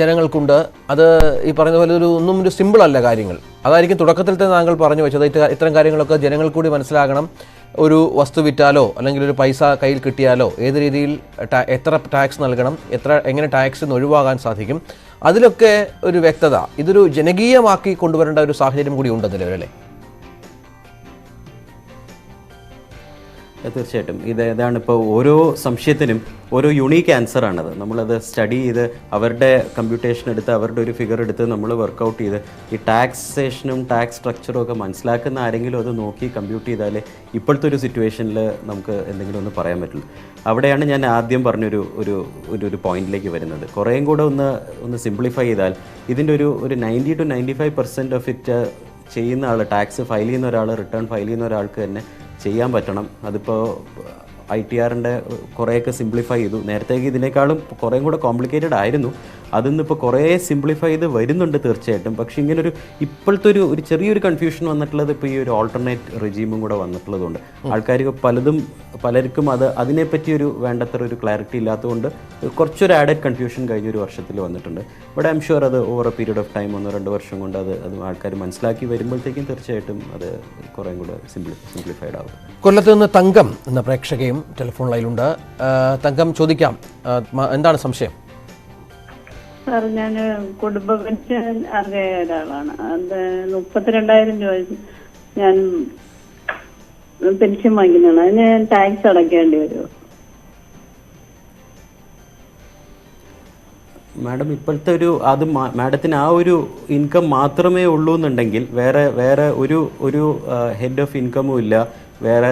ജനങ്ങൾക്കുണ്ട്. അത് ഈ പറഞ്ഞ പോലെ ഒന്നും സിമ്പിൾ അല്ല കാര്യങ്ങൾ. അതായിരിക്കും തുടക്കത്തിൽ തന്നെ താങ്കൾ പറഞ്ഞു വെച്ചത്. ഇത്തരം കാര്യങ്ങളൊക്കെ ജനങ്ങൾ കൂടി മനസ്സിലാകണം. ഒരു വസ്തു വിറ്റാലോ അല്ലെങ്കിൽ ഒരു പൈസ കയ്യിൽ കിട്ടിയാലോ ഏത് രീതിയിൽ എത്ര ടാക്സ് നൽകണം, എങ്ങനെ ടാക്സിൽ നിന്ന് ഒഴിവാകാൻ സാധിക്കും, അതിലൊക്കെ ഒരു വ്യക്തത. ഇതൊരു ജനകീയമാക്കി കൊണ്ടുവരേണ്ട ഒരു സാഹചര്യം കൂടി ഉണ്ട് നിലവിലല്ലേ? തീർച്ചയായിട്ടും ഇതാണ് ഇപ്പോൾ ഓരോ സംശയത്തിനും ഓരോ യുണീക്ക് ആൻസറാണത്. നമ്മളത് സ്റ്റഡി ചെയ്ത് അവരുടെ കമ്പ്യൂട്ടേഷൻ എടുത്ത് അവരുടെ ഒരു ഫിഗർ എടുത്ത് നമ്മൾ വർക്കൗട്ട് ചെയ്ത് ഈ ടാക്സേഷനും ടാക്സ് സ്ട്രക്ചറും ഒക്കെ മനസ്സിലാക്കുന്ന ആരെങ്കിലും അത് നോക്കി കമ്പ്യൂട്ട് ചെയ്താലേ ഇപ്പോഴത്തെ ഒരു സിറ്റുവേഷനിൽ നമുക്ക് എന്തെങ്കിലും ഒന്ന് പറയാൻ പറ്റുള്ളൂ. അവിടെയാണ് ഞാൻ ആദ്യം പറഞ്ഞൊരു ഒരു പോയിന്റിലേക്ക് വരുന്നത്. കുറേയും കൂടെ ഒന്ന് സിംപ്ലിഫൈ ചെയ്താൽ ഇതിൻ്റെ ഒരു 90 to 95% ഓഫ് ഇറ്റ് ചെയ്യുന്ന ആൾ, ടാക്സ് ഫയൽ ചെയ്യുന്ന ഒരാൾ, റിട്ടേൺ ഫയൽ ചെയ്യുന്ന ഒരാൾക്ക് തന്നെ ചെയ്യാൻ പറ്റണം. അതിപ്പോൾ ITRൻ്റെ കുറേയൊക്കെ സിംപ്ലിഫൈ ചെയ്തു. നേരത്തേക്ക് ഇതിനേക്കാളും കുറേയും കൂടെ കോംപ്ലിക്കേറ്റഡ് ആയിരുന്നു. അതിന്നിപ്പോൾ കുറേ സിംപ്ലിഫൈ ചെയ്ത് വരുന്നുണ്ട് തീർച്ചയായിട്ടും. പക്ഷേ ഇങ്ങനൊരു ഇപ്പോഴത്തെ ഒരു ചെറിയൊരു കൺഫ്യൂഷൻ വന്നിട്ടുള്ളത് ഇപ്പോൾ ഈ ഒരു ഓൾട്ടർനേറ്റ് റെജീമും കൂടെ വന്നിട്ടുള്ളതുകൊണ്ട് ആൾക്കാർക്ക് പലർക്കും അതിനെപ്പറ്റി വേണ്ടത്ര ഒരു ക്ലാരിറ്റി ഇല്ലാത്തതുകൊണ്ട് കുറച്ചൊരു ആഡഡ് കൺഫ്യൂഷൻ കഴിഞ്ഞൊരു വർഷത്തിൽ വന്നിട്ടുണ്ട്. ബട്ട് ഐ എം ഷുവർ അത് over A period of time 1-2 വർഷം കൊണ്ട് അത് ആൾക്കാർ മനസ്സിലാക്കി വരുമ്പോഴത്തേക്കും തീർച്ചയായിട്ടും അത് കുറേയും കൂടെ സിംപ്ലിഫൈഡ് ആകും. കൊല്ലത്ത് നിന്ന് തങ്കം എന്ന പ്രേക്ഷകയും ടെലിഫോൺ ലൈനിലുണ്ട്. തങ്കം, ചോദിക്കാം, എന്താണ് സംശയം? സാർ, ഞാൻ കുടുംബ പെൻഷൻ അറിയ ഒരാളാണ്. അത് 32,000 രൂപ ഞാൻ പെൻഷൻ വാങ്ങിക്കുന്നതാണ്. അതിന് ടാക്സ് അടയ്ക്കേണ്ടി വരുമോ? മാഡം, ഇപ്പോഴത്തെ മാഡത്തിന് ആ ഒരു ഇൻകം മാത്രമേ ഉള്ളൂ എന്നുണ്ടെങ്കിൽ വേറെ ഒരു ഹെഡ് ഓഫ് ഇൻകമും ഇല്ല, വേറെ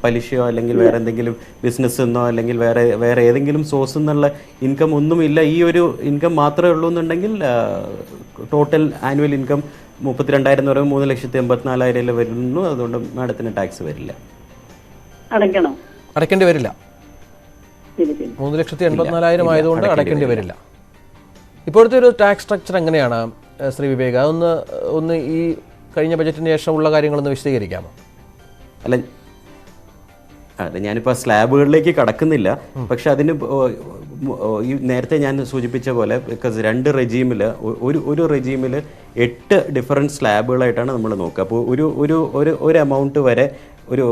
പലിശയോ അല്ലെങ്കിൽ വേറെ എന്തെങ്കിലും ബിസിനസ് എന്നോ അല്ലെങ്കിൽ വേറെ ഏതെങ്കിലും സോഴ്സ് എന്നുള്ള ഇൻകം ഒന്നുമില്ല, ഈ ഒരു ഇൻകം മാത്രമേ ഉള്ളൂ എന്നുണ്ടെങ്കിൽ ടോട്ടൽ ആനുവൽ ഇൻകം 32,000 എന്ന് പറയുമ്പോൾ 3,84,000 വരുന്നു. അതുകൊണ്ട് മാഡത്തിന് ടാക്സ് വരില്ല. അടയ്ക്കേണ്ടി വരില്ല. 3,84,000 ആയതുകൊണ്ട് അടയ്ക്കേണ്ടി വരില്ല. ഇപ്പോഴത്തെ ഒരു ടാക്സ് സ്ട്രക്ചർ എങ്ങനെയാണ് ശ്രീ വിവേക്? ഒന്ന് ഈ കഴിഞ്ഞ ബജറ്റിന് ശേഷമുള്ള കാര്യങ്ങളൊന്ന് വിശദീകരിക്കാമോ? അല്ല, ഞാനിപ്പോൾ സ്ലാബുകളിലേക്ക് കടക്കുന്നില്ല. പക്ഷെ അതിന് ഈ നേരത്തെ ഞാൻ സൂചിപ്പിച്ച പോലെ ബിക്കോസ് 2 റെജീമിൽ ഒരു റെജീമിൽ 8 ഡിഫറൻറ്റ് സ്ലാബുകളായിട്ടാണ് നമ്മൾ നോക്കുക. അപ്പോൾ ഒരു എമൗണ്ട് വരെ ഒരു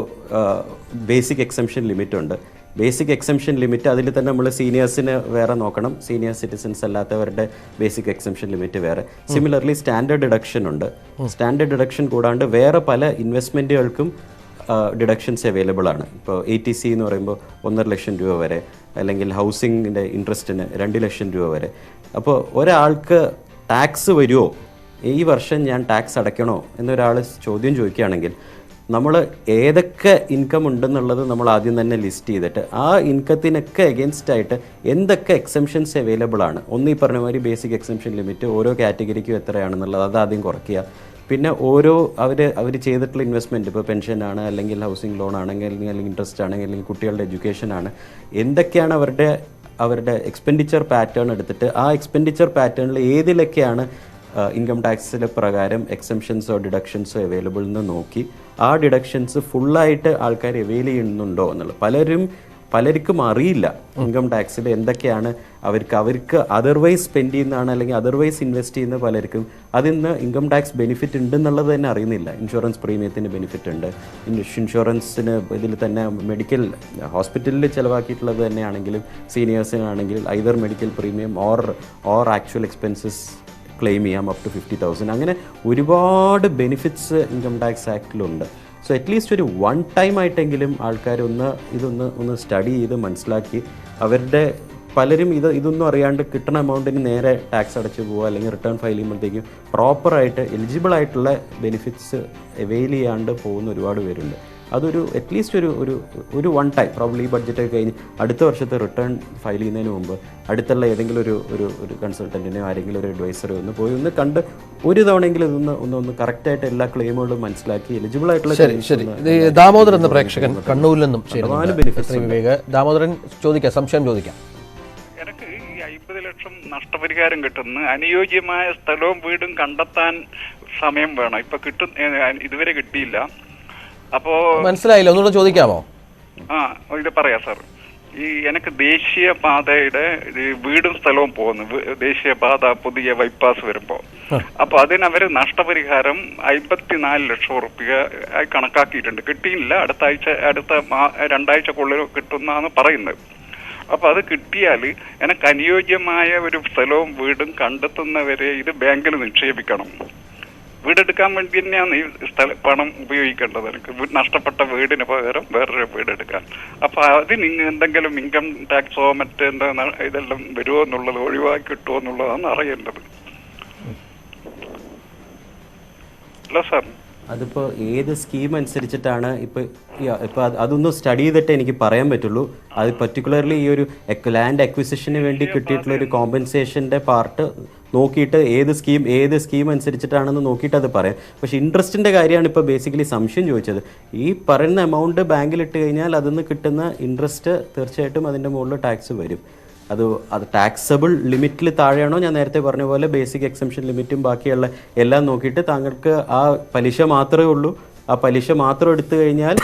ബേസിക് എക്സംഷൻ ലിമിറ്റ് ഉണ്ട്. ബേസിക് എക്സംഷൻ ലിമിറ്റ് അതിൽ തന്നെ നമ്മൾ സീനിയേഴ്സിന് വേറെ നോക്കണം, സീനിയർ സിറ്റിസൺസ് അല്ലാത്തവരുടെ ബേസിക് എക്സംഷൻ ലിമിറ്റ് വേറെ. സിമിലർലി സ്റ്റാൻഡേർഡ് ഡിഡക്ഷൻ ഉണ്ട്. സ്റ്റാൻഡേർഡ് ഡിഡക്ഷൻ കൂടാണ്ട് വേറെ പല ഇൻവെസ്റ്റ്മെൻറ്റുകൾക്കും ഡിഡക്ഷൻസ് അവൈലബിൾ ആണ്. ഇപ്പോൾ ATC എന്ന് പറയുമ്പോൾ 1.5 ലക്ഷം രൂപ വരെ, അല്ലെങ്കിൽ ഹൗസിങ്ങിൻ്റെ ഇൻട്രസ്റ്റിന് 2 ലക്ഷം രൂപ വരെ. അപ്പോൾ ഒരാൾക്ക് ടാക്സ് വരുമോ, ഈ വർഷം ഞാൻ ടാക്സ് അടയ്ക്കണോ എന്നൊരാൾ ചോദ്യം ചോദിക്കുകയാണെങ്കിൽ നമ്മൾ ഏതൊക്കെ ഇൻകം ഉണ്ടെന്നുള്ളത് നമ്മൾ ആദ്യം തന്നെ ലിസ്റ്റ് ചെയ്തിട്ട് ആ ഇൻകത്തിനൊക്കെ എഗെയിൻസ്റ്റ് ആയിട്ട് എന്തൊക്കെ എക്സംഷൻസ് അവൈലബിൾ ആണ്, ഈ പറഞ്ഞ മാതിരി ബേസിക് എക്സംഷൻ ലിമിറ്റ് ഓരോ കാറ്റഗറിക്കും എത്രയാണെന്നുള്ളത് അത് ആദ്യം കുറയ്ക്കുക. പിന്നെ ഓരോ അവർ ചെയ്തിട്ടുള്ള ഇൻവെസ്റ്റ്മെൻറ്റ്, ഇപ്പോൾ പെൻഷനാണ്, അല്ലെങ്കിൽ ഹൗസിംഗ് ലോൺ ആണെങ്കിൽ, അല്ലെങ്കിൽ ഇൻട്രസ്റ്റ് ആണെങ്കിൽ, അല്ലെങ്കിൽ കുട്ടികളുടെ എഡ്യൂക്കേഷനാണ്, എന്തൊക്കെയാണ് അവരുടെ എക്സ്പെൻഡിച്ചർ പാറ്റേൺ എടുത്തിട്ട് ആ എക്സ്പെൻഡിച്ചർ പാറ്റേണിൽ ഏതിലൊക്കെയാണ് ഇൻകം ടാക്സിലെ പ്രകാരം എക്സംഷൻസോ ഡിഡക്ഷൻസോ അവൈലബിൾ എന്ന് നോക്കി ആ ഡിഡക്ഷൻസ് ഫുള്ളായിട്ട് ആൾക്കാർ അവെയിൽ ചെയ്യുന്നുണ്ടോ എന്നുള്ളത് പലർക്കും അറിയില്ല. ഇൻകം ടാക്സിൽ എന്തൊക്കെയാണ് അവർക്ക് അതർവൈസ് സ്പെൻഡ് ചെയ്യുന്നതാണ്, അല്ലെങ്കിൽ അതർവൈസ് ഇൻവെസ്റ്റ് ചെയ്യുന്ന പലർക്കും അതിൽ നിന്ന് ഇൻകം ടാക്സ് ബെനിഫിറ്റ് ഉണ്ടെന്നുള്ളത് തന്നെ അറിയുന്നില്ല. ഇൻഷുറൻസ് പ്രീമിയത്തിന് ബെനിഫിറ്റ് ഉണ്ട്. ഇൻഷുറൻസിന് ഇതിൽ തന്നെ മെഡിക്കൽ ഹോസ്പിറ്റലിൽ ചിലവാക്കിയിട്ടുള്ളത് തന്നെയാണെങ്കിലും സീനിയേഴ്സിനാണെങ്കിൽ either medical premium or actual expenses claim ചെയ്യാം അപ് ടു 50,000. അങ്ങനെ ഒരുപാട് ബെനിഫിറ്റ്സ് ഇൻകം ടാക്സ് ആക്ടിലുണ്ട്. സോ അറ്റ്ലീസ്റ്റ് ഒരു 1 ടൈം ആയിട്ടെങ്കിലും ആൾക്കാർ ഇതൊന്ന് സ്റ്റഡി ചെയ്ത് മനസ്സിലാക്കി അവരുടെ പലരും ഇതൊന്നും അറിയാണ്ട് കിട്ടുന്ന എമൗണ്ടിന് നേരെ ടാക്സ് അടച്ചു പോവുക, അല്ലെങ്കിൽ റിട്ടേൺ ഫയൽ ചെയ്യുമ്പോഴത്തേക്കും പ്രോപ്പറായിട്ട് എലിജിബിൾ ആയിട്ടുള്ള ബെനിഫിറ്റ്സ് അവെയിൽ ചെയ്യാണ്ട് പോകുന്ന ഒരുപാട് പേരുണ്ട്. അതൊരു അറ്റ്ലീസ്റ്റ് ഒരു 1 ടൈം പ്രോബ്ലി ബഡ്ജറ്റൊക്കെ കഴിഞ്ഞ് അടുത്ത വർഷത്തെ റിട്ടേൺ ഫയൽ ചെയ്യുന്നതിന് മുമ്പ് അടുത്തുള്ള ഏതെങ്കിലും ഒരു കൺസൾട്ടൻറ്റിനെയോ ആരെങ്കിലും ഒരു അഡ്വൈസറോ ഒന്ന് കണ്ട് ഒരു തവണയെങ്കിലും ഒന്ന് കറക്റ്റായിട്ട് എല്ലാ ക്ലെയിമുകളും മനസ്സിലാക്കി എലിജിബിൾ ആയിട്ടുള്ള. ശരി. ദാമോദരൻ എന്ന പ്രേക്ഷകൻ കണ്ണൂരിൽ നിന്നും ദാമോദരൻ സംശയം ചോദിക്കാം. എനിക്ക് ഈ 50 ലക്ഷം നഷ്ടപരിഹാരം കിട്ടുന്ന അനുയോജ്യമായ സ്ഥലവും വീടും കണ്ടെത്താൻ സമയം വേണം. ഇപ്പൊ ഇതുവരെ കിട്ടിയില്ല. അപ്പോ മനസ്സിലായില്ല, ഒന്നുകൂടെ ചോദിക്കാമോ? ഇത് പറയാ സാർ. എനിക്ക് ദേശീയപാതയുടെ വീടും സ്ഥലവും പോകുന്നു, ദേശീയപാത പുതിയ ബൈപ്പാസ് വരുമ്പോ. അപ്പൊ അതിനവര് നഷ്ടപരിഹാരം 54 ലക്ഷം റുപ്യ കണക്കാക്കിയിട്ടുണ്ട്. കിട്ടിയില്ല, അടുത്ത 2 ആഴ്ചക്കുള്ളിൽ കിട്ടുന്നാണ് പറയുന്നത്. അപ്പൊ അത് കിട്ടിയാൽ എനിക്ക് അനുയോജ്യമായ ഒരു സ്ഥലവും വീടും കണ്ടെത്തുന്നവരെ ഇത് ബാങ്കിൽ നിക്ഷേപിക്കണം. വീടെടുക്കാൻ വേണ്ടി തന്നെയാണ് ഈ പണം ഉപയോഗിക്കേണ്ടത്. എനിക്ക് നഷ്ടപ്പെട്ട വീടിന് പകരം വേറൊരു വീടെടുക്കാൻ. അപ്പൊ അതിന് എന്തെങ്കിലും ഇൻകം ടാക്സോ മറ്റെന്താ ഇതെല്ലാം വരുമോ എന്നുള്ളത്, ഒഴിവാക്കി കിട്ടുമോ എന്നുള്ളതാണ് അറിയേണ്ടത്. അല്ല സാർ, അതിപ്പോൾ ഏത് സ്കീം അനുസരിച്ചിട്ടാണ് ഇപ്പോൾ അതൊന്നും സ്റ്റഡി ചെയ്തിട്ട് എനിക്ക് പറയാൻ പറ്റുള്ളൂ. അത് പർട്ടിക്കുലർലി ഈ ഒരു ലാൻഡ് അക്വിസിഷന് വേണ്ടി കിട്ടിയിട്ടുള്ള ഒരു കോമ്പൻസേഷൻ്റെ പാർട്ട് നോക്കിയിട്ട് ഏത് സ്കീം അനുസരിച്ചിട്ടാണെന്ന് നോക്കിയിട്ട് അത് പറയാം. പക്ഷേ ഇൻട്രസ്റ്റിൻ്റെ കാര്യമാണ് ഇപ്പോൾ ബേസിക്കലി സംശയം ചോദിച്ചത്. ഈ പറയുന്ന എമൗണ്ട് ബാങ്കിലിട്ട് കഴിഞ്ഞാൽ അതിൽ നിന്ന് കിട്ടുന്ന ഇൻട്രസ്റ്റ് തീർച്ചയായിട്ടും അതിൻ്റെ മുകളിൽ ടാക്സ് വരും. അത് ടാക്സബിൾ ലിമിറ്റിൽ താഴെയാണോ, ഞാൻ നേരത്തെ പറഞ്ഞ പോലെ ബേസിക് എക്സംഷൻ ലിമിറ്റും ബാക്കിയുള്ള എല്ലാം നോക്കിയിട്ട് താങ്കൾക്ക് ആ പലിശ മാത്രമേ ഉള്ളൂ. ആ പലിശ മാത്രം എടുത്തു കഴിഞ്ഞാൽ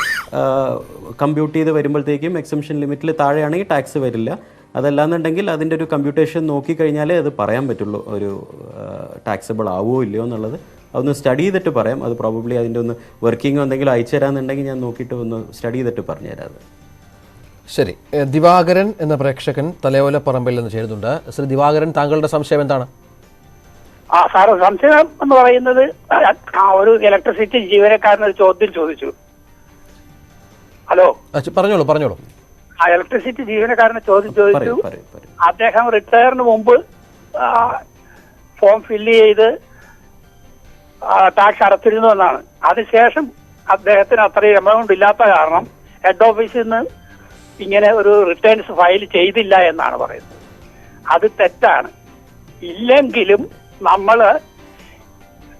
കമ്പ്യൂട്ട് ചെയ്ത് വരുമ്പോഴത്തേക്കും എക്സംഷൻ ലിമിറ്റിൽ താഴെയാണെങ്കിൽ ടാക്സ് വരില്ല. അതല്ലാന്നുണ്ടെങ്കിൽ അതിൻ്റെ ഒരു കമ്പ്യൂട്ടേഷൻ നോക്കിക്കഴിഞ്ഞാലേ അത് പറയാൻ പറ്റുള്ളൂ ഒരു ടാക്സബിൾ ആവുമോ ഇല്ലയോ എന്നുള്ളത്. അതൊന്ന് സ്റ്റഡി ചെയ്തിട്ട് പറയാം. അത് പ്രോബബ്ലി അതിൻ്റെ ഒന്ന് വർക്കിംഗ് എന്തെങ്കിലും അയച്ചു തരാമെന്നുണ്ടെങ്കിൽ ഞാൻ നോക്കിയിട്ട് ഒന്ന് സ്റ്റഡി ചെയ്തിട്ട് പറഞ്ഞുതരാം അത്. ശരി. ദിവാകരൻ എന്ന പ്രേക്ഷകൻ തലയോലപ്പറമ്പിൽ നിന്ന് ചേരുന്നുണ്ട്. ശ്രീ ദിവാകരൻ, താങ്കളുടെ സംശയം എന്താണ്? സാറ് സംശയം എന്ന് പറയുന്നത്, ഒരു ഇലക്ട്രിസിറ്റി ജീവനക്കാരനൊരു ചോദ്യം ചോദിച്ചു. ഹലോ, പറഞ്ഞോളൂ. ആ ഇലക്ട്രിസിറ്റി ജീവനക്കാരനെ ചോദ്യം ചോദിച്ചു. അദ്ദേഹം റിട്ടയറിന് മുമ്പ് ഫോം ഫില്ല് ചെയ്ത് ടാക്സ് അടച്ചിരുന്നു എന്നാണ്. അതിനുശേഷം അദ്ദേഹത്തിന് അത്രയും എമൗണ്ട് ഇല്ലാത്ത കാരണം ഹെഡ് ഓഫീസിൽ നിന്ന് ഇങ്ങനെ ഒരു റിട്ടേൺസ് ഫയൽ ചെയ്തില്ല എന്നാണ് പറയുന്നത്. അത് തെറ്റാണ്. ഇല്ലെങ്കിലും നമ്മൾ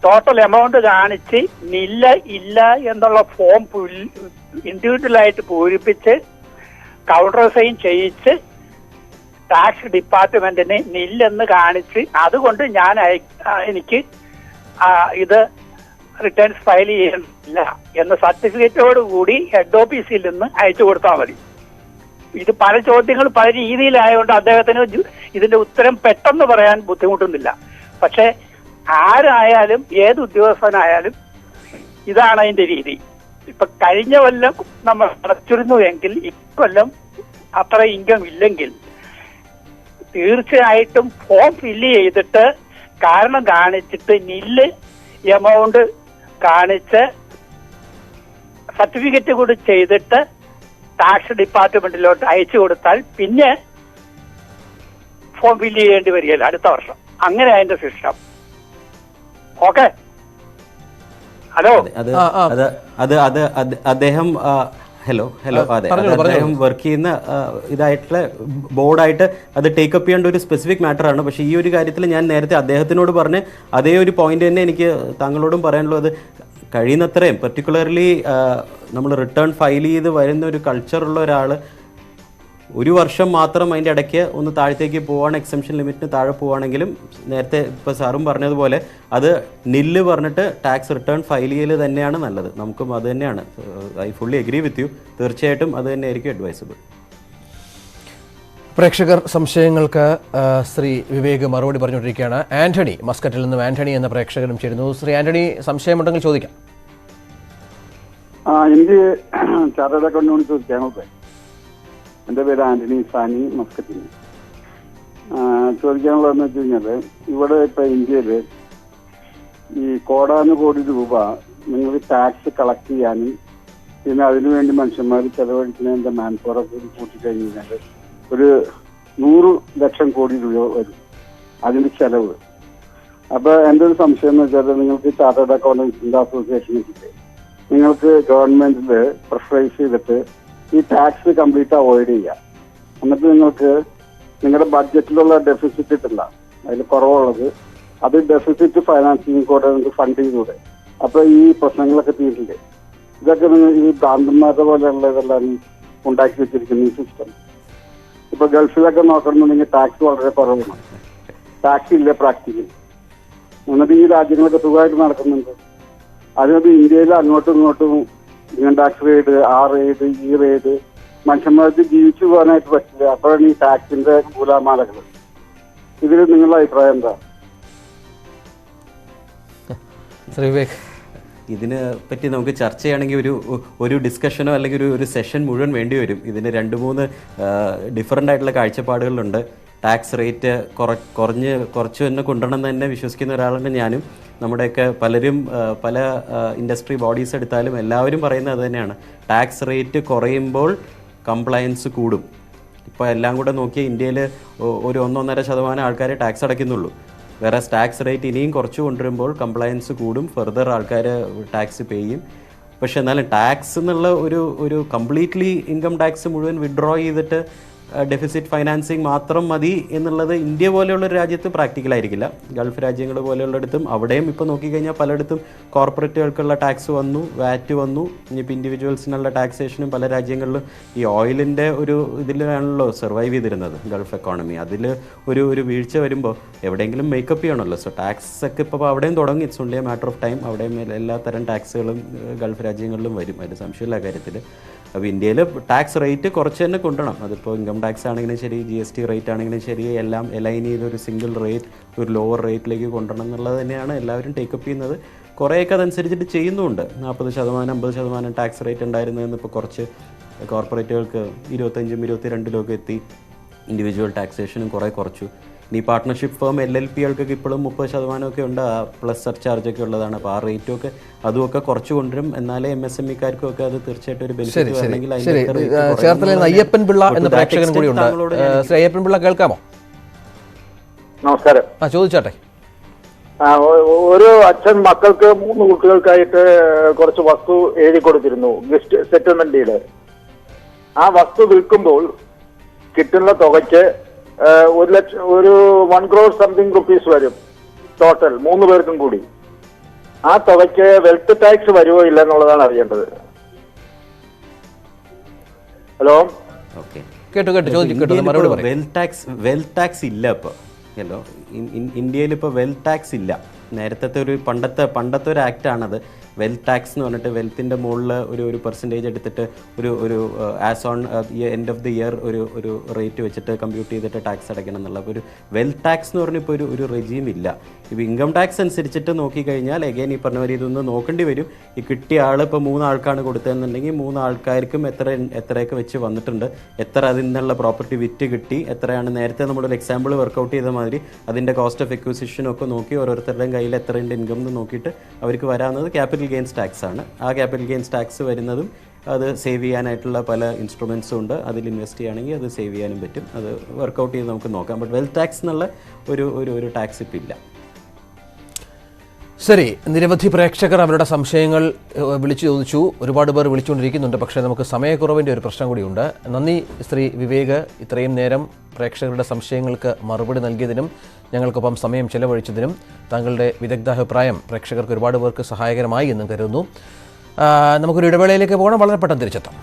ടോട്ടൽ എമൗണ്ട് കാണിച്ച് ഇല്ല എന്നുള്ള ഫോം ഇൻഡിവിജ്വലായിട്ട് പൂരിപ്പിച്ച് കൗണ്ടർ സൈൻ ചെയ്യിച്ച് ടാക്സ് ഡിപ്പാർട്ട്മെന്റിന് നില്ലെന്ന് കാണിച്ച് അതുകൊണ്ട് എനിക്ക് ഇത് റിട്ടേൺസ് ഫയൽ ചെയ്യുന്നില്ല എന്ന സർട്ടിഫിക്കറ്റോട് കൂടി ഹെഡ് ഓഫീസിൽ നിന്ന് അയച്ചു കൊടുത്താൽ മതി. ഇത് പല ചോദ്യങ്ങൾ പല രീതിയിലായതുകൊണ്ട് അദ്ദേഹത്തിന് ഇതിന്റെ ഉത്തരം പെട്ടെന്ന് പറയാൻ ബുദ്ധിമുട്ടുന്നില്ല. പക്ഷെ ആരായാലും ഏത് ഉദ്യോഗസ്ഥനായാലും ഇതാണ് അതിന്റെ രീതി. ഇപ്പൊ കഴിഞ്ഞ കൊല്ലം നമ്മൾ അടച്ചിരുന്നുവെങ്കിൽ ഇക്കൊല്ലം അത്ര ഇൻകം ഇല്ലെങ്കിൽ തീർച്ചയായിട്ടും ഫോം ഫില്ല് ചെയ്തിട്ട് കാരണം കാണിച്ചിട്ട് നില്ല് എമൗണ്ട് കാണിച്ച് സർട്ടിഫിക്കറ്റ് കൂടി ചെയ്തിട്ട് ടാക്സ് ഡിപ്പാർട്ട്മെന്റിലോട്ട് അയച്ചു കൊടുത്താൽ പിന്നെ ഫോം ഫില്ല് ചെയ്യേണ്ടി വരികയില്ല അടുത്ത വർഷം. അങ്ങനെ അതിന്റെ സിസ്റ്റം. ഓക്കെ. ഹലോ, അദ്ദേഹം അതെ, അദ്ദേഹം വർക്ക് ചെയ്യുന്ന ഇതായിട്ടുള്ള ബോർഡായിട്ട് അത് ടേക്കപ്പ് ചെയ്യേണ്ട ഒരു സ്പെസിഫിക് മാറ്ററാണ്. പക്ഷേ ഈ ഒരു കാര്യത്തിൽ ഞാൻ നേരത്തെ അദ്ദേഹത്തിനോട് പറഞ്ഞ അതേ ഒരു പോയിന്റ് തന്നെ എനിക്ക് താങ്കളോടും പറയാനുള്ളത്. കഴിയുന്നത്രയും പർട്ടിക്കുലർലി നമ്മൾ റിട്ടേൺ ഫയൽ ചെയ്ത് വരുന്ന ഒരു കൾച്ചറുള്ള ഒരാൾ ഒരു വർഷം മാത്രം അതിൻ്റെ ഇടയ്ക്ക് ഒന്ന് താഴത്തേക്ക് പോവാണ്, എക്സംഷൻ ലിമിറ്റിന് താഴെ പോവുകയാണെങ്കിലും നേരത്തെ ഇപ്പോൾ സാറും പറഞ്ഞതുപോലെ അത് നില്ല് പറഞ്ഞിട്ട് ടാക്സ് റിട്ടേൺ ഫയൽ ചെയ്യൽ തന്നെയാണ് നല്ലത്. നമുക്കും അത് തന്നെയാണ്. I fully agree with you. തീർച്ചയായിട്ടും അത് തന്നെയായിരിക്കും അഡ്വൈസബിൾ. പ്രേക്ഷകർ സംശയങ്ങൾക്ക് ശ്രീ വിവേക് മറുപടി പറഞ്ഞുകൊണ്ടിരിക്കുകയാണ്. ആന്റണി, മസ്കറ്റിൽ നിന്നും ആന്റണി എന്ന പ്രേക്ഷകനും ചേരുന്നു. ശ്രീ ആന്റണി, സംശയമുണ്ടെങ്കിൽ ചോദിക്കാം. എനിക്ക് ചാർട്ടേഡ് അക്കൗണ്ടിനോട് ചോദിക്കാനുള്ളത്. എൻ്റെ പേര് ആന്റണി സാനി, മസ്കറ്റിൽ. ചോദിക്കാനുള്ളതെന്ന് വെച്ച് കഴിഞ്ഞാൽ, ഇവിടെ ഇപ്പം ഇന്ത്യയിൽ ഈ കോടാനുകോടി രൂപ നിങ്ങൾക്ക് ടാക്സ് കളക്ട് ചെയ്യാനും പിന്നെ അതിനുവേണ്ടി മനുഷ്യന്മാർ ചെലവഴിക്കുന്നതിൻ്റെ മാൻ പവറൊക്കെ കൂട്ടിക്കഴിഞ്ഞ് കഴിഞ്ഞാൽ ഒരു 100 ലക്ഷം കോടി രൂപ വരും അതിൻ്റെ ചെലവ്. അപ്പോൾ എൻ്റെ ഒരു സംശയം എന്ന് വെച്ചാൽ, നിങ്ങൾക്ക് ചാർട്ടേഡ് അക്കൗണ്ടൻസിൻ്റെ അസോസിയേഷനിൽ നിങ്ങൾക്ക് ഗവൺമെന്റിൽ പ്രിഫറൈസ് ചെയ്തിട്ട് ഈ ടാക്സ് കംപ്ലീറ്റ് അവോയ്ഡ് ചെയ്യുക. എന്നിട്ട് നിങ്ങൾക്ക് നിങ്ങളുടെ ബഡ്ജറ്റിലുള്ള ഡെഫിസിറ്റ് ഇട്ടില്ല, അതിൽ കുറവുള്ളത് അത് ഡെഫിസിറ്റ് ഫൈനാൻസിങ് കൂടെ നിങ്ങൾക്ക് ഫണ്ട് ചെയ്തൂടെ. അപ്പോൾ ഈ പ്രശ്നങ്ങളൊക്കെ തീരില്ലേ? ഇതൊക്കെ നിങ്ങൾ ഈ ഭ്രാന്തന്മാരുടെ പോലെയുള്ള ഇതെല്ലാം ഉണ്ടാക്കി വെച്ചിരിക്കുന്ന ഈ സിസ്റ്റം. ഇപ്പൊ ഗൾഫിലൊക്കെ നോക്കണമെന്നുണ്ടെങ്കിൽ ടാക്സ് വളരെ കുറവാണ്, ടാക്സ് ഇല്ല പ്രാക്ടിക്കലി. എന്നിട്ട് ഈ രാജ്യങ്ങളൊക്കെ സുഖമായിട്ട് നടക്കുന്നുണ്ട്. അതിനകത്ത് ഇന്ത്യയിൽ അങ്ങോട്ടും ഇങ്ങോട്ടും ഇൻകം ടാക്സ് റെയ്ഡ്, ആ റെയ്ഡ്, ഈ റെയ്ഡ്, മനുഷ്യന്മാർക്ക് ജീവിച്ചു പോകാനായിട്ട് പറ്റില്ല. അപ്പോഴാണ് ഈ ടാക്സിന്റെ കൂലാമാലകൾ. ഇതിൽ നിങ്ങളുടെ അഭിപ്രായം എന്താ? ശ്രീ വിവേക്, ഇതിനെ പറ്റി നമുക്ക് ചർച്ച ചെയ്യണമെങ്കിൽ ഒരു ഡിസ്കഷനോ അല്ലെങ്കിൽ ഒരു സെഷൻ മുഴുവൻ വേണ്ടി വരും. ഇതിന് 2-3 ഡിഫറൻ്റ് ആയിട്ടുള്ള കാഴ്ചപ്പാടുകളുണ്ട്. ടാക്സ് റേറ്റ് കുറച്ച് തന്നെ കൊണ്ടുവരണം എന്ന് തന്നെ വിശ്വസിക്കുന്ന ഒരാളാണ് ഞാനും. നമ്മുടെയൊക്കെ പലരും പല ഇൻഡസ്ട്രി ബോഡീസ് എടുത്താലും എല്ലാവരും പറയുന്നത് അത് തന്നെയാണ്. ടാക്സ് റേറ്റ് കുറയുമ്പോൾ കംപ്ലയൻസ് കൂടും. ഇപ്പോൾ എല്ലാം കൂടെ നോക്കിയാൽ ഇന്ത്യയിൽ ഒരു 1-1.5% ആൾക്കാരെ ടാക്സ് അടയ്ക്കുന്നുള്ളൂ. വേറെ ടാക്സ് റേറ്റ് ഇനിയും കുറച്ച് കൊണ്ടുവരുമ്പോൾ കംപ്ലയൻസ് കൂടും, ഫെർദർ ആൾക്കാർ ടാക്സ് പേ ചെയ്യും. പക്ഷെ എന്നാലും ടാക്സ് എന്നുള്ള ഒരു കംപ്ലീറ്റ്ലി ഇൻകം ടാക്സ് മുഴുവൻ വിഡ്രോ ചെയ്തിട്ട് ഡെഫിസിറ്റ് ഫൈനാൻസിങ് മാത്രം മതി എന്നുള്ളത് ഇന്ത്യ പോലെയുള്ള ഒരു രാജ്യത്ത് പ്രാക്ടിക്കലായിരിക്കില്ല. ഗൾഫ് രാജ്യങ്ങൾ പോലെയുള്ളിടത്തും അവിടെയും ഇപ്പോൾ നോക്കിക്കഴിഞ്ഞാൽ പലയിടത്തും കോർപ്പറേറ്റുകൾക്കുള്ള ടാക്സ് വന്നു, വാറ്റ് വന്നു. ഇനിയിപ്പോൾ ഇൻഡിവിജ്വൽസിനുള്ള ടാക്സേഷനും പല രാജ്യങ്ങളിലും ഈ ഓയിലിൻ്റെ ഒരു ഇതിലാണല്ലോ സർവൈവ് ചെയ്തിരുന്നത് ഗൾഫ് എക്കോണമി. അതിൽ ഒരു വീഴ്ച വരുമ്പോൾ എവിടെയെങ്കിലും മേക്കപ്പ് ചെയ്യണമല്ലോ. സോ ടാക്സ് ഒക്കെ ഇപ്പോൾ അവിടെയും തുടങ്ങി. It's only A matter of time. അവിടെയും എല്ലാ തരം ടാക്സുകളും ഗൾഫ് രാജ്യങ്ങളിലും വരും, അതിന് സംശയമില്ല കാര്യത്തിൽ. അപ്പോൾ ഇന്ത്യയിൽ ടാക്സ് റേറ്റ് കുറച്ച് തന്നെ കൊണ്ടുവരണം. അതിപ്പോൾ ഇൻകം ടാക്സ് ആണെങ്കിലും ശരി, GST റേറ്റ് ആണെങ്കിലും ശരി, എല്ലാം അലൈൻ ചെയ്തൊരു സിംഗിൾ റേറ്റ്, ഒരു ലോവർ റേറ്റിലേക്ക് കൊണ്ടുവരണം എന്നുള്ളത് തന്നെയാണ് എല്ലാവരും ടേക്കപ്പ് ചെയ്യുന്നത്. കുറേയൊക്കെ അതനുസരിച്ചിട്ട് ചെയ്യുന്നുമുണ്ട്. 40%, 50% ടാക്സ് റേറ്റ് ഉണ്ടായിരുന്നതെന്ന് ഇപ്പോൾ കുറച്ച് കോർപ്പറേറ്റുകൾക്ക് 25-22 എത്തി. ഇൻഡിവിജ്വൽ ടാക്സേഷനും കുറച്ചു. ഇനി പാർട്ട്ണർഷിപ്പ് ഫേം LLP-കൾക്ക് ഇപ്പോഴും 30% ഉണ്ട്, പ്ലസ് സർചാർജൊക്കെ ഉള്ളതാണ്. അപ്പോൾ ആ റേറ്റുമൊക്കെ അതുമൊക്കെ കുറച്ച് കൊണ്ടുവരും. എന്നാലേ MSME-കാർക്കും ഒക്കെ അത് തീർച്ചയായിട്ടും ഒരു ബെനിഫിറ്റ് വരണമെങ്കിൽ ചേർത്തല അയ്യപ്പൻ പിള്ള എന്ന പ്രേക്ഷകൻ കൂടിയുണ്ട്. ശ്രീ അയ്യപ്പൻ പിള്ള, കേൾക്കാമോ? നമസ്കാരം. ചോദിച്ചാട്ടെ. ഒരു അച്ഛൻ മക്കൾക്ക് 3 കുട്ടികൾക്കായിട്ട് കുറച്ച് വസ്തു എഴുതി കൊടുത്തിരുന്നു, ഗിഫ്റ്റ് സെറ്റിൽമെന്റ് ഡീഡ്. ആ വസ്തു വിൽക്കുമ്പോൾ കിട്ടുന്ന തുകയ്ക്ക് 1 crore സംതിങ് റുപ്പീസ് വരും ടോട്ടൽ 3 പേർക്കും കൂടി. ആ തുകയ്ക്ക് വെൽത്ത് ടാക്സ് വരുമോ ഇല്ല എന്നുള്ളതാണ് അറിയേണ്ടത്. ഹലോ, വെൽത്ത് ടാക്സ് ഇല്ല ഇപ്പോൾ. ഹലോ, ഇന്ത്യയിൽ ഇപ്പോൾ വെൽത്ത് ടാക്സ് ഇല്ല. നേരത്തെ പണ്ടത്തെ ഒരു ആക്റ്റാണത്. വെൽത്ത് ടാക്സ് എന്ന് പറഞ്ഞിട്ട് വെൽത്തിൻ്റെ മുകളിൽ ഒരു പെർസെൻറ്റേജ് എടുത്തിട്ട് ഒരു as on end of the year ഒരു റേറ്റ് വെച്ചിട്ട് കമ്പ്യൂട്ട് ചെയ്തിട്ട് ടാക്സ് അടയ്ക്കണം എന്നുള്ള ഒരു വെൽത്ത് ടാക്സ് എന്ന് പറഞ്ഞാൽ ഇപ്പോൾ ഒരു റെജീം ഇല്ല. ഇപ്പോൾ ഇൻകം ടാക്സ് അനുസരിച്ചിട്ട് നോക്കിക്കഴിഞ്ഞാൽ എഗെയിൻ ഈ പറഞ്ഞ പോലെ ഇതൊന്ന് നോക്കേണ്ടി വരും. ഈ കിട്ടിയ ആൾ ഇപ്പോൾ 3 ആൾക്കാണ് കൊടുത്തതെന്നുണ്ടെങ്കിൽ 3 ആൾക്കാർക്കും എത്രയൊക്കെ വെച്ച് വന്നിട്ടുണ്ട്, എത്ര അതിൽ നിന്നുള്ള പ്രോപ്പർട്ടി വിറ്റ് കിട്ടി, എത്രയാണ് നേരത്തെ നമ്മളൊരു എക്സാമ്പിൾ വർക്കൗട്ട് ചെയ്ത മാതിരി അതിൻ്റെ കോസ്റ്റ് ഓഫ് എക്വിസിഷനും ഒക്കെ നോക്കി ഓരോരുത്തരുടെയും കയ്യിൽ എത്രയുണ്ട് ഇൻകം എന്ന് നോക്കിയിട്ട് അവർക്ക് വരാവുന്നത് ക്യാപിറ്റൽ ഗെയിൻസ് ടാക്സ് ആണ്. ആ ക്യാപിറ്റൽ ഗെയിൻസ് ടാക്സ് വരുന്നതും അത് സേവ് ചെയ്യാനായിട്ടുള്ള പല ഇൻസ്ട്രുമെൻസും ഉണ്ട്. അതിൽ ഇൻവെസ്റ്റ് ചെയ്യുകയാണെങ്കിൽ അത് സേവ് ചെയ്യാനും പറ്റും. അത് വർക്കൗട്ട് ചെയ്ത് നമുക്ക് നോക്കാം. ബട്ട് വെൽത്ത് ടാക്സ് എന്നുള്ള ഒരു ടാക്സ് ഇപ്പം ഇല്ല. ശരി, നിരവധി പ്രേക്ഷകർ അവരുടെ സംശയങ്ങൾ വിളിച്ചു ചോദിച്ചു. ഒരുപാട് പേർ വിളിച്ചുകൊണ്ടിരിക്കുന്നുണ്ട്. പക്ഷേ നമുക്ക് സമയക്കുറവിൻ്റെ ഒരു പ്രശ്നം കൂടിയുണ്ട്. നന്ദി ശ്രീ വിവേക്, ഇത്രയും നേരം പ്രേക്ഷകരുടെ സംശയങ്ങൾക്ക് മറുപടി നൽകിയതിനും ഞങ്ങൾക്കൊപ്പം സമയം ചെലവഴിച്ചതിനും. താങ്കളുടെ വിദഗ്ധാഭിപ്രായം പ്രേക്ഷകർക്ക് ഒരുപാട് പേർക്ക് സഹായകരമായി എന്നും കരുതുന്നു. നമുക്കൊരു ഇടവേളയിലേക്ക് പോകണം. വളരെ പെട്ടെന്ന് തിരിച്ചെത്താം.